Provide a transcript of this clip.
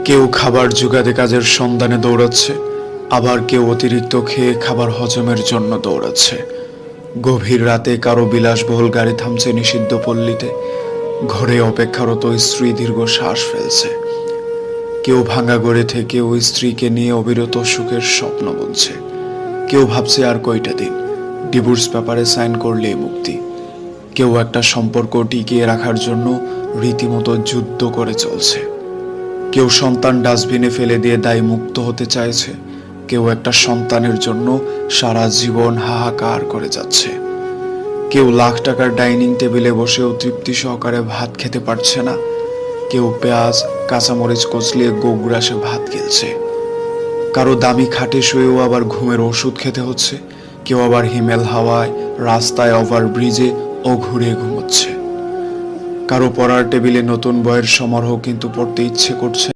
কেউ খাবার জোগাতে কাজের সন্ধানে দৌড়াচ্ছে, আবার কেউ অতিরিক্ত খেয়ে খাবার হজমের জন্য দৌড়াচ্ছে। গভীর রাতে কারো বিলাসবহুল গাড়ি থামছে নিষিদ্ধ পল্লীতে, ঘরে অপেক্ষারত স্ত্রী দীর্ঘ শ্বাস ফেলছে। কেউ ভাঙা গড়ে থেকে ওই স্ত্রীকে নিয়ে অবিরত সুখের স্বপ্ন বুনছে। কেউ ভাবছে আর কয়টা দিন, ডিভোর্স পেপারে সাইন করলেই মুক্তি। কেউ একটা সম্পর্ক টিকিয়ে রাখার জন্য রীতিমতো যুদ্ধ করে চলছে। কেউ সন্তান ডাস্টবিনে ফেলে দিয়ে দায় মুক্ত হতে চাইছে, কেউ একটা সন্তানের জন্য সারা জীবন হাহাকার করে যাচ্ছে। কেউ লাখ টাকার ডাইনিং টেবিলে বসেও তৃপ্তি সহকারে ভাত খেতে পারছে না, কেউ পেঁয়াজ কাঁচামরিচ কচলিয়ে গোগ্রাসে ভাত গিলছে। কারো দামি খাটে শুয়েও আবার ঘুমের ওষুধ খেতে হচ্ছে, কেউ আবার হিমেল হাওয়ায় রাস্তায় ওভারব্রিজে ও ঘুরে ঘুমোচ্ছে। কারো পড়ার টেবিলে নতুন বইয়ের সমারোহ কিন্তু পড়তে ইচ্ছে করছে